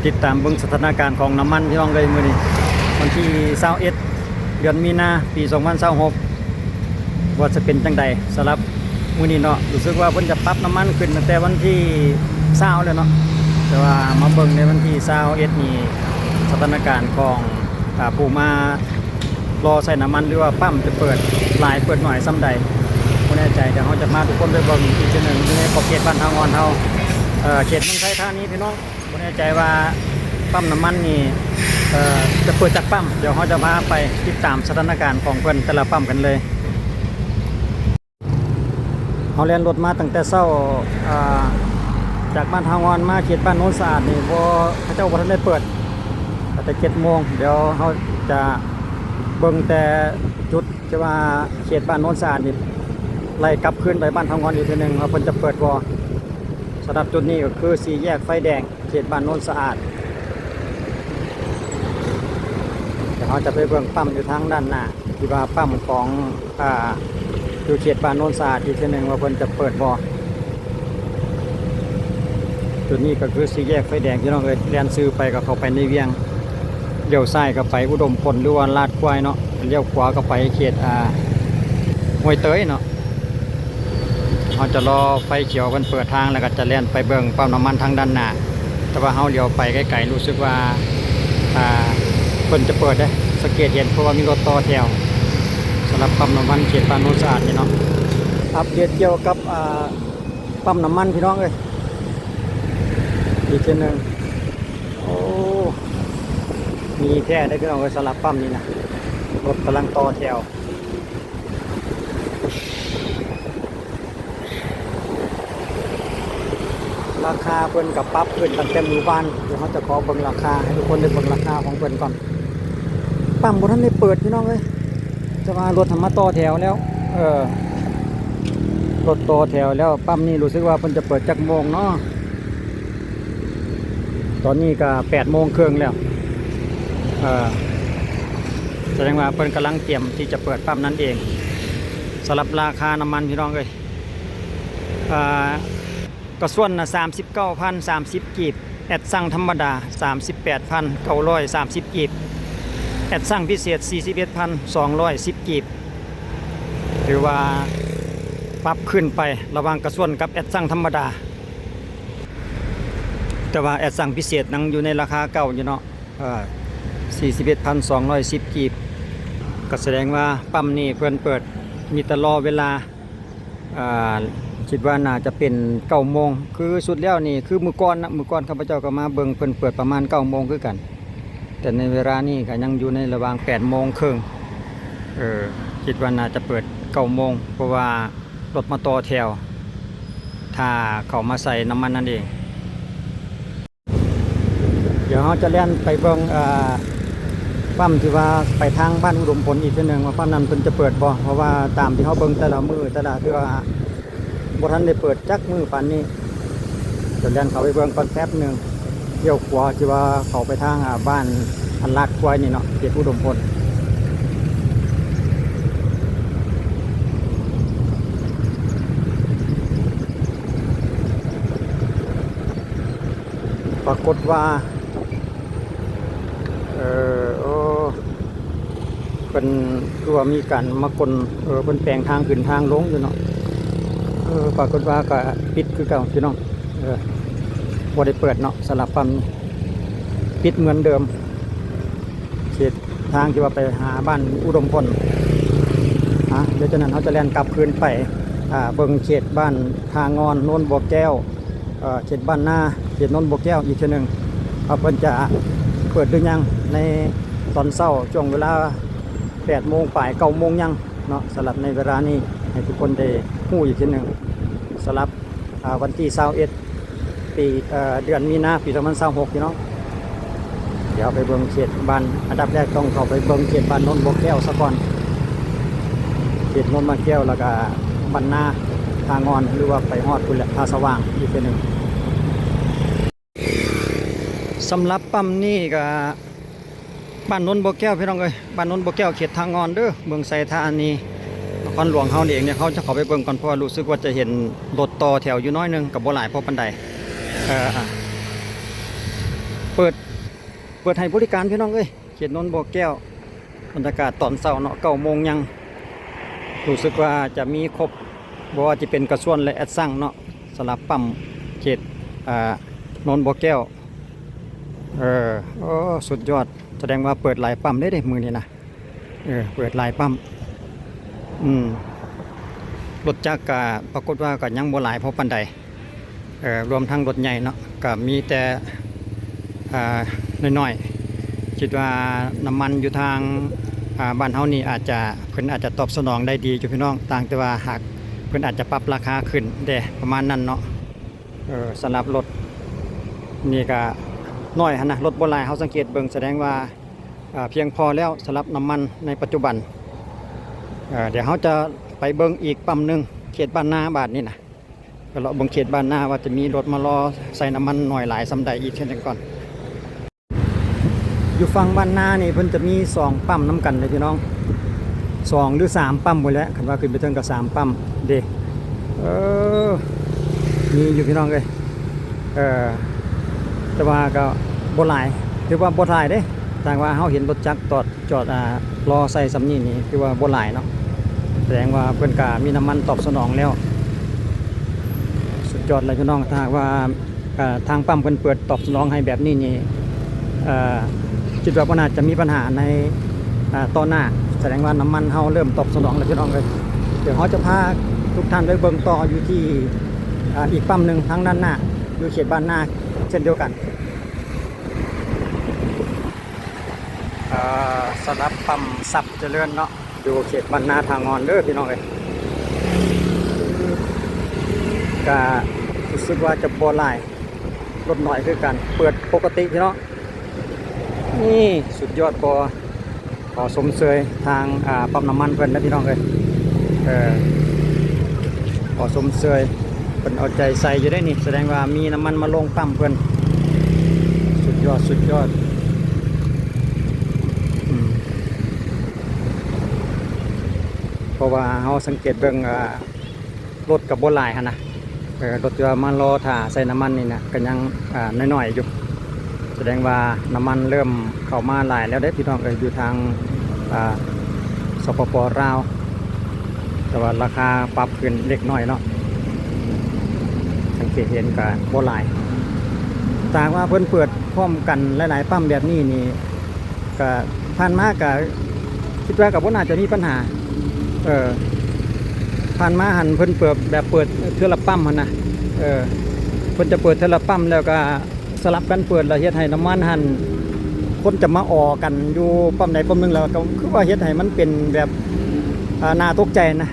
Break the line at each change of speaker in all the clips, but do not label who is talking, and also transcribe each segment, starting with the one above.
ติดตามเบิ่งสถานการณ์ของน้ำมันพี่น้องเลยมื้อนี้วันที่21เดือนมีนาปี2026ว่าจะเป็นจังใดสำหรับมื้อนี้เนาะรู้สึกว่าเพิ่นจะปรับน้ำมันขึ้นตั้งแต่วันที่20แล้วเนาะแต่ว่ามาเบิ่งในวันที่21นี่สถานการณ์ของผู้มารอใส่น้ำมันหรือว่าปั๊มจะเปิดหลายเปิดหน่อยซ้ำใดบ่แน่ใจเดี๋ยวเราจะมาทุกคนไปเบิ่งอีกทีนึงในขอบเขตบ้านทางงอนเฮาเขตเมืองไทยท่านี้พี่น้องบ่แน่ใจว่าปั๊มน้ำมันนี่จะเปิดจากปั๊มเดี๋ยวเราจะพาไปติดตามสถานการณ์ของเพิ่นแต่ละปั๊มกันเลยเราเรียนรถมาตั้งแต่เช้าจากบ้านทางงอนมาเขตบ้านโน้นสะอาดนี่พระเจ้าบ่ทันได้เปิดแต่7 โมงเดี๋ยวเราจะเบิ่งแต่จุดที่ว่าเขตบ้านโน้นสะอาดนี่ไล่กลับขึ้นไปบ้านทางงอนอีกทีนึงว่าเพิ่นจะเปิดบ่สำหรับจุดนี้ก็คือ4 แยกไฟแดงเขตบ้านโน้นสะอาดเดี๋ยวเราจะไปเบิ่งปั๊มอยู่ทางด้านหน้าที่ว่าปั๊มของอยู่เขตบ้านโน้นสะอาดอีกทีนึงว่าเพิ่นจะเปิดบ่จุดนี้ก็คือ4 แยกไฟแดงที่น้องเอ้ยเรียนซื้อไปก็เข้าไปในเวียงเลี้ยวซ้ายก็ไปอุดมพลหรือว่าลาดควายเนาะเลี้ยวขวาก็ไปเขตห้วยเตยเนาะเราจะรอไฟเขียวกันเปิดทางแล้วก็จะเล่นไปเบิ่งปั๊มน้ำมันทางด้านหน้าแต่ว่าเฮาเลี้ยวไปไกลๆรู้สึกว่าเพิ่นจะเปิดได้สังเกตเห็นเพราะว่ามีรถต่อแถวสำหรับปั๊มน้ำมันเขตบ้านโน้นสะอาดนี่เนาะอัปเดตเกี่ยวกับปั๊มน้ำมันพี่น้องเอ้ยอีกทีนึงโอ้มีแท้ได้พี่น้องเอ้ยสำหรับปั๊มนี้นะรถกำลังต่อแถวราคาเพิ่นกับปรับขึ้นตั้งแต่มือบ้านเดี๋ยวเขาจะขอเบิ่งราคาให้ทุกคนได้เบิ่งราคาของเพิ่นก่อนปั๊มบ่ทันได้เปิดพี่น้องเอ้ยจะมารถทำมาต่อแถวแล้วรถต่อแถวแล้วปั๊มนี่รู้สึกว่าเพิ่นจะเปิดจักโมงเนาะตอนนี้ก็8 โมงครึ่งแล้วแสดงว่าเพิ่นกำลังเตรียมที่จะเปิดปั๊มนั่นเองสำหรับราคาน้ำมันพี่น้องเอ้ยก็ส่วนนะ39,030 กีบแอดสั่งธรรมดา 38,930 กีบแอดสั่งพิเศษ 41,210 กีบหรือว่าปรับขึ้นไประหว่างกระส่วนกับแอดสั่งธรรมดาแต่ว่าแอดสั่งพิเศษนั่งอยู่ในราคาเก่าอยู่เนาะ41,210 กีบก็แสดงว่าปั๊มนี่เพิ่นเปิดมีตลอดเวลาคิดว่าน่าจะเป็น9 โมงคือสุดแล้วนี่คือมื้อก่อนข้าพเจ้าก็มาเบิ่งเพิ่นเปิดประมาณ9 โมงคือกันแต่ในเวลานี้ก็ยังอยู่ในระหว่าง8 โมงครึ่งคิดว่าน่าจะเปิด9 โมงเพราะว่ารถมาต่อแถวถ้าเขามาใส่น้ำมันนั่นเองเดี๋ยวเราจะเล่นไปเบิ่งปั๊มที่ว่าไปทางบ้านอุดมผลอีกทีนึงว่าปั๊มนั้นเพิ่นจะเปิดบ่เพราะว่าตามที่เขาเบิ่งแต่ละมื้อแต่ละคือว่าบ่ทันได้เปิดจักมื้อปานนี้จะเล่นเขาไปเบิ่งก่อนแป๊บนึงเที่ยวขวาที่ว่าเขาไปทางบ้านอันลาดควายนี่เนาะเขตอุดมพลปรากฏว่าเป็นคือว่ามีการมากลเป็นแปลงทางขึ้นทางลงอยู่เนาะปรากฏว่าก็ปิดคือเก่าพี่น้องบ่ได้เปิดเนาะสลับปั๊มปิดเหมือนเดิมเขตทางที่ว่าไปหาบ้านอุดมพลเดี๋ยวจากนั้นเขาจะแล่นกลับคืนไปเบิ่งเขตบ้านทางงอนโน้นบัวแก้วเขตบ้านนาเขตโน้นบัวแก้วอีกทีนึงเพิ่นจะเปิดหรือยังในตอนเช้าช่วงเวลา8 โมงปลาย9 โมงยังเนาะสำหรับในเวลานี้ให้ทุกคนได้ฮู้อีกทีนึงสำหรับวันที่21ปีเดือนมีนาปี2026พี่น้องเดี๋ยวไปเบิ่งเขตบ้านอันดับแรกต้องเข้าไปเบิ่งเขตบ้านโน้นบัวแก้วซะก่อนเขตโน้นบัวแก้วแล้วก็บ้านนาทางงอนหรือว่าไปฮอดพุ่นแหละท่าสว่างอีกทีนึงสำหรับปั๊มนี่ก็บ้านโน้นบัวแก้วพี่น้องเอ้ยบ้านโน้นบัวแก้วเขตทางงอนเด้อเมืองไซธานีนครหลวงเฮาเองเนี่ยเขาจะขอไปเบิ่งก่อนเพราะรู้สึกว่าจะเห็นรถต่อแถวอยู่น้อยนึงกับบ่หลายพอปานใด เปิดให้บริการพี่น้องเอ้ยเขตนนท์บ่อแก้วบรรยากาศตอนเช้าเนาะ9 โมงยังรู้สึกว่าจะมีครบบ่ว่าจะเป็นกระส่วนและแอดสั่งเนาะสำหรับปั๊มเขตนนท์บ่อแก้วโอ้สุดยอดแสดงว่าเปิดหลายปั๊มได้มือนี้นะเปิดหลายปั๊มรถจักรก็ปรากฏว่าก็ยังบ่หลายเพราะปานใดรวมทั้งรถใหญ่เนาะก็มีแต่น้อยๆคิดว่าน้ำมันอยู่ทางบ้านเฮานี่เพิ่นอาจจะตอบสนองได้ดีอยู่พี่น้องต่างแต่ว่าหากเพิ่นอาจจะปรับราคาขึ้นได้ประมาณนั้นเนาะสำหรับรถนี่ก็น้อยหั่นนะรถบ่หลายเฮาสังเกตเบิ่งแสดงว่าเพียงพอแล้วสำหรับน้ำมันในปัจจุบันเดี๋ยวเฮาจะไปเบิ่งอีกปั๊มนึงเขตบ้านนาบาทนี่นะก็เลาะเบิ่งเขตบ้านนาว่าจะมีรถมารอใส่น้ำมันหน่อยหลายสำใดอีกเช่นกันก่อนอยู่ฝั่งบ้านนานี่เพิ่นจะมี2ปั๊มน้ำกันเลยพี่น้อง2หรือ3ปั๊มหมดแล้วคันว่าขึ้นไปถึงกับ3ปั๊มเด้มีอยู่พี่น้องเอ้ยแต่ว่าก็บ่หลายถือว่าบ่หลายเด้แต่ว่าเฮาเห็นรถจักรจอดรอใส่สำนี้นี่คือว่าบ่หลายเนาะแสดงว่าเพิ่นก็มีน้ำมันตอบสนองแล้วสุดยอดเลยพี่น้องถ้าว่าทางปั๊มเพิ่นเปิดตอบสนองให้แบบนี้นี่คิดว่าบ่น่าจะมีปัญหาในตอนหน้าแสดงว่าน้ำมันเฮาเริ่มตอบสนองแล้วพี่น้องเลยเดี๋ยวเฮาจะพาทุกท่านไปเบิ่งต่ออยู่ที่อีกปั๊มหนึ่งทางด้านหน้าอยู่เขตบ้านนาเช่นเดียวกันสำหรับปั๊มซับเจริญเนาะอยู่เขตบ้านนาทางงอนเด้อพี่น้องเลยก็รู้สึกว่าจะบ่หลายรถหน่อยคือกันเปิดปกติพี่น้องนี่สุดยอดขอสมเสยทางปั๊มน้ำมันเพิ่นนะพี่น้องเลยขอสมเสยเพิ่นเอาใจใส่อยู่ได้นี่แสดงว่ามีน้ำมันมาลงปั๊มเพิ่นสุดยอดเพราะว่าเราสังเกตเบิ่งรถกับบ่หลายหั่นนะรถจะมารอถ่าใส่น้ำมันนี่นะก็ยังน้อยๆอยู่แสดงว่าน้ำมันเริ่มเข้ามาหลายแล้วได้พี่น้องอยู่ทางสปป.ลาวแต่ว่าราคาปรับขึ้นเล็กน้อยเนาะสังเกตเห็นกับบ่หลายแต่ว่าเพิ่นเปิดพร้อมกันหลายๆปั๊มแบบนี้นี่ก็ผ่านมาก็คิดว่ากับบ่น่าจะมีปัญหาผ่านมาหันเพิ่นเปิดแบบเปิดเทื่อละปั๊มหั่นนะเพิ่นจะเปิดเทื่อละปั๊มแล้วก็สลับกันเปิดแล้วเฮ็ดให้น้ำมันหันคนจะมาออกันอยู่ปั๊มใดปั๊มหนึงแล้วก็คือว่าเฮ็ดให้มันเป็นแบบน่าตกใจนะ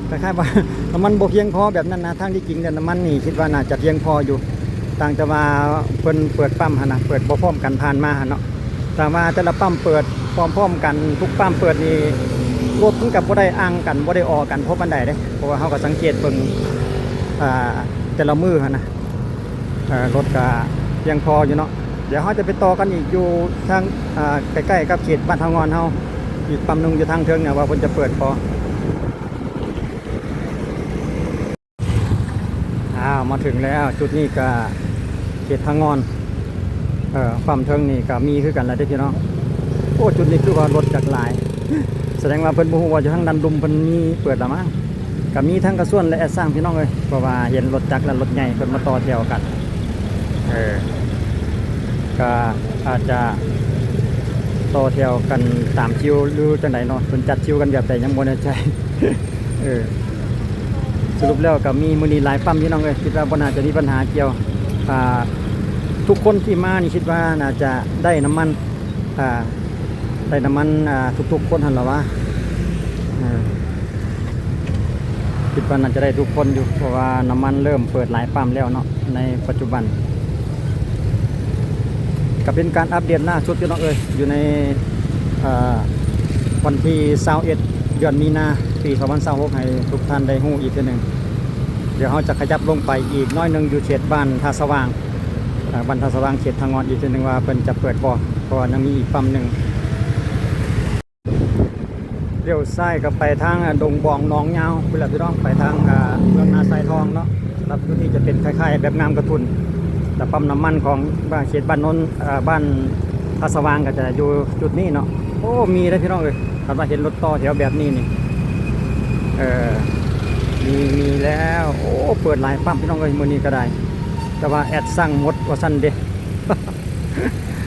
คล้ายๆว่าน้ำมันบ่เพียงพอแบบนั้นนะทางที่จริงเนี่ยน้ำมันนี่คิดว่าน่าจะเพียงพออยู่ต่างแต่ว่าเพิ่นเปิดปั๊มหั่นนะเปิดบ่พร้อมกันผ่านมาหั่นเนาะแต่ว่าแต่ละปั๊มเปิดพร้อมๆกันทุกปั๊มเปิดนี่รถมันกับบ่ได้อ้างกันบ่ได้ออกันเพราะบันไดเด้เพราะว่าเฮาก็สังเกตเบิ่งแต่ละมือหั่นนะรถก็เพียงพออยู่เนาะเดี๋ยวเฮาจะไปต่อกันอีกอยู่ทางใกล้ๆกับเขตบ้านทางงอนเฮาอีกปั๊มนึงอยู่ทางเทิงเนี่ยว่าเพิ่นจะเปิดพอมาถึงแล้วจุดนี้ก็เขตทางงอนปั๊มเทิงนี่ก็มีคือกันแล้วเด้อพี่น้องโอ้จุดนี้คือว่ารถจักรหลายแสดงว่าเพิ่นบ่ฮู้ว่าอยู่ทางดันดุมเพิ่นมีเปิดละมั้งก็มีทั้งกระส่วนและแอดสร้างพี่น้องเอ้ยเพราะว่าเห็นรถจักรและรถใหญ่เพิ่นมาต่อแถวกันก็อาจจะต่อแถวกันตามคิวหรือจังไดเนาะเพิ่นจัดคิวกันแบบใดยังบ่แน่ใจสรุปแล้วก็มีมื้อนี้หลายปั๊มพี่น้องเอ้ยคิดว่าบ่น่าจะมีปัญหาเกี่ยวทุกคนที่มานี่คิดว่าน่าจะได้น้ำมันทุกคนหันหรอวะคิดว่าน่าจะได้ทุกคนอยู่เพราะว่าน้ำมันเริ่มเปิดหลายปั๊มแล้วเนาะในปัจจุบันก็เป็นการอัปเดตล่าสุดพี่น้องเอ้ยอยู่ในวันที่21 เดือนมีนาปี2026ให้ทุกท่านได้ฮู้อีกทีหนึ่งเดี๋ยวเราจะขยับลงไปอีกน้อยนึงอยู่เขตบ้านท่าสว่างบ้านท่าสว่างเขตทางงอนอีกทีหนึ่งว่าเพิ่นจะเปิดบ่เพราะว่ายังมีอีกปั๊มหนึ่งเลี้ยวซ้ายก็ไปทางดงบองหนองยาวเวลาพี่น้องไปทางเมืองนาไซทองเนาะสำหรับที่จะเป็นคล้ายๆแบบงามกระทุน แต่ปั๊มน้ำมันของบ้านเขตบ้านนนท์บ้านท่าสว่างก็จะอยู่จุดนี้เนาะโอ้มีได้พี่น้องเลยถ้าว่าเห็นรถต่อแถวแบบนี้นี่มีแล้วโอ้เปิดหลายปั๊มพี่น้องเลยมื้อนี้ก็ได้แต่ว่าแอดสั่งหมดว่าซั่นเด้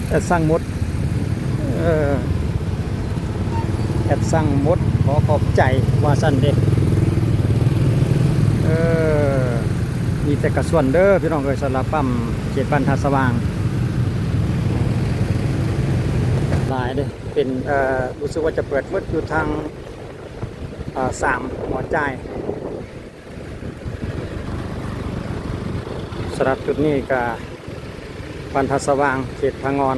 แอดสั่งหมดแอดสั่งหมดขอขอบใจว่าซั่นเด้มีแต่กระส่วนเด้อพี่น้องเอ้ยสำหรับปั๊มเขตบ้านท่าสว่างหลายเด้อเป็นรู้สึกว่าจะเปิดมืดอยู่ทาง3 หัวใจสำหรับจุดนี้ก็บ้านท่าสว่างเขตพางอน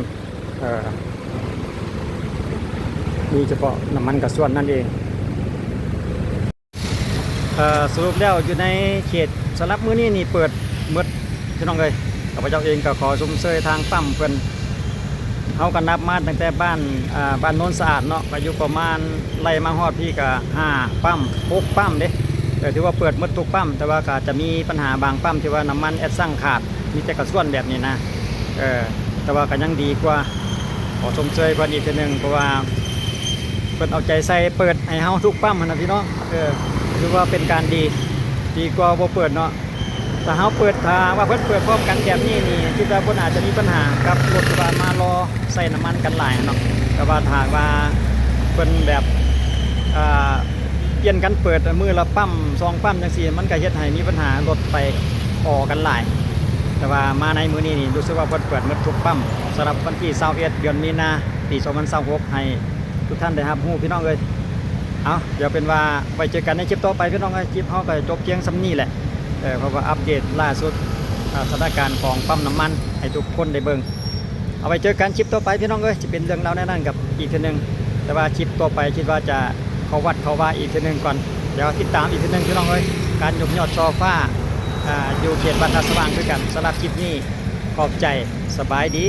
มีเฉพาะน้ำมันกระส่วนนั่นเองสรุปแล้วอยู่ในเขตสำหรับมื้อนี้นี่เปิดมืดพี่น้องเลยข้าพเจ้าเองก็ขอชมเชยทางปั๊มเพิ่นเฮากันนับมาตั้งแต่บ้านโน้นสะอาดเนาะก็อยู่ประมาณไล่มาฮอดพี่ก็5 ปั๊ม6 ปั๊มเด้ถือว่าเปิดมืดทุกปั๊มแต่ว่าก็จะมีปัญหาบางปั๊มที่ว่าน้ำมันแอดสั่งขาดมีแต่กระส่วนแบบนี้นะแต่ว่าก็ยังดีกว่าขอชมเชยเพิ่นอีกทีนึงเพราะว่าเพิ่นเอาใจใส่เปิดให้เฮาทุกปั๊มนะพี่น้องถือว่าเป็นการดีกว่าบ่เปิดเนาะถ้าเฮาเปิดถ้าว่าเพิ่นเปิดพร้อมกันแบบนี้นี่คิดว่าเพิ่นอาจจะมีปัญหากับรถที่ว่ามารอใส่น้ำมันกันหลายเนาะแต่ว่าถ้าว่าเพิ่นแบบเปลี่ยนกันเปิดมือละปั๊ม2 ปั๊มจังซี่มันก็เฮ็ดให้มีปัญหารถไปออกกันหลายแต่ว่ามาในมื้อนี้นี่รู้สึกว่าเพิ่นเปิดหมดทุกปั๊มสำหรับวันที่21 เดือนมีนาปี2026ให้ทุกท่านได้รับรู้พี่น้องเอ้ยเอาเดี๋ยวเป็นว่าไปเจอกันในคลิปต่อไปพี่น้องคลิปเขาก็จบเพียงซ้ำนี่แหละเพราะว่าอัปเดตล่าสุดสถานการณ์ของปั๊มน้ำมันให้ทุกคนได้เบิ่งเอาไปเจอกันคลิปต่อไปพี่น้องจะเป็นเรื่องราวแน่นอนกับอีกทีนึงแต่ว่าคลิปต่อไปคิดว่าจะเขาวัดเขาว่าอีกทีนึงก่อนเดี๋ยวติดตามอีกทีนึงพี่น้องการยกยอดช่อฟ้าอยู่เขตบ้านท่าสว่างด้วยกันสำหรับคลิปนี้ขอบใจสบายดี